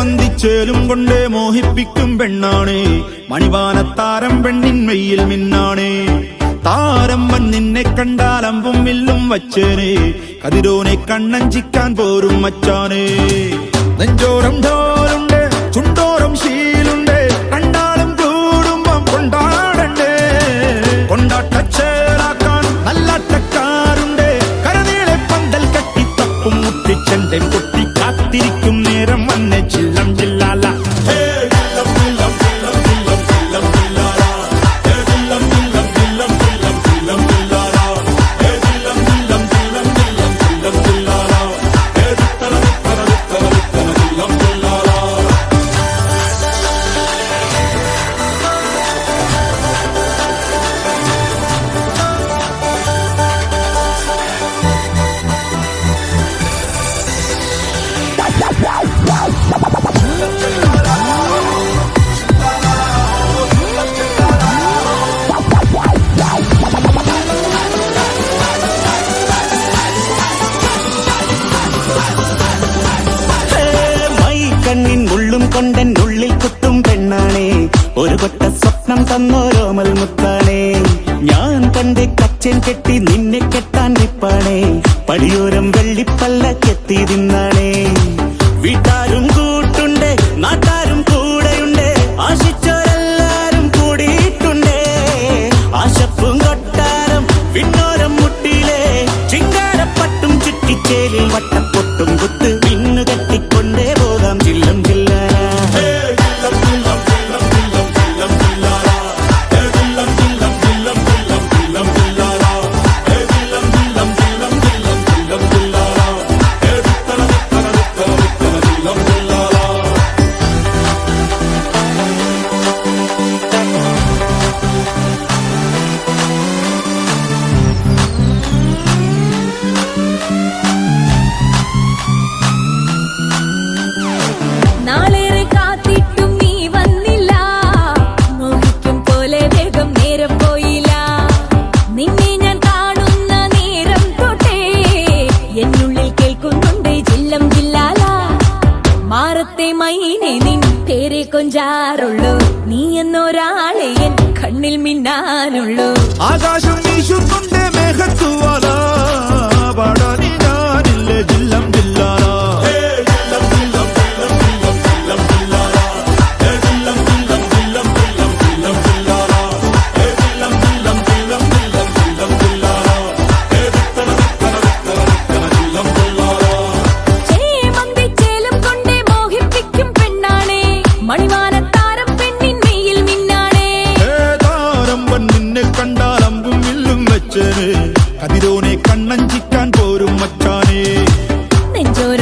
മന്തിച്ചേലും കൊണ്ടേ മോഹിപ്പിക്കും പെണ്ണാണേ, മണിവാനത്താരം പെണ്ണിൻ മെയ്യിൽ മിന്നാണേ. താരമ്മൻ നിന്നെ കണ്ടാൽ അമ്പും വില്ലും വച്ചേനെ, കതിരോനെ കണ്ണഞ്ചിക്കാൻ പോരും മച്ചാനേ. നെഞ്ചോരം ഢോലുണ്ട്, ചുണ്ടോരം ശീലുണ്ട്, കണ്ടാലും കൂടുമ്പം കൊണ്ടാടണ്ടേ. കൊണ്ടാട്ടച്ചേലാക്കാൻ നല്ലാട്ടക്കാരുണ്ട്, കരനീളെ പന്തൽ കട്ടി തപ്പും മുട്ടിച്ചെണ്ടൻ കൊട്ടി കാത്തിരിക്കും നേരം വന്നെ ചില്ലം ചില്ലാല. കണ്ണിൻ ഉള്ളും കൊണ്ടൻ ഉള്ളിൽ കുത്തും പെണ്ണാണേ, ഒരു കൊട്ട സ്വപ്നം തന്നോരോമൽ മുത്താണേ. ഞാൻ കണ്ടേ കച്ചൻ കെട്ടി നിന്നെ കെട്ടാൻ നിപ്പാണേ, പടിയോരം വെള്ളിപ്പല്ലക്കെത്തി തിന്നാണേ. വീട്ടാരും കൂട്ടുണ്ട്, നാട്ടാരും കൂടെയുണ്ട്, ആശിച്ചോരെല്ലാരും കൂടിയിട്ടുണ്ട്. ആശപ്പും കൊട്ടാരം പിന്നോരം മുട്ടിയിലെ ചിങ്കാരപ്പട്ടും ചുറ്റിച്ചേലിൽ വട്ടപ്പൊട്ടും കുത്ത് പിന്നു കെട്ടിക്കൊണ്ടേ പോകാം ചില്ലം ചില്ലാ. നാളേറെ കാത്തിട്ടും നീ വന്നില്ല, മോഹിക്കും പോലെ വേഗം നേരം പോയില്ല. നിന്നെ ഞാൻ കാണുന്ന നേരം തൊട്ടേ എന്നുള്ളിൽ കേൾക്കുന്നുണ്ട് ജില്ലം ജില്ലാല. മാറത്തെ മൈനെ നിൻ പേരെ കൊഞ്ചാറുള്ളൂ, നീ എന്നൊരാളെ എൻ കണ്ണിൽ മിന്നാനുള്ളൂ. ആകാശം വീശുന്നുണ്ട് മേഘത്തുവാല, പാടാനി ഞാനില്ലേ ജില്ലം ജില്ലാല. ചേമന്തിച്ചേലും കൊണ്ടേ മോഹിപ്പിക്കും പെണ്ണാണേ, മണിവാനത്താരം പെണ്ണിൻ മെയ്യിൽ മിന്നാണേ. താരമ്പൻ നിന്നെ കണ്ടാൽ അമ്പും വില്ലും വെച്ചേനെ, കതിരോനെ കണ്ണഞ്ചിക്കാൻ പോരും മച്ചാനേ. നെഞ്ചോര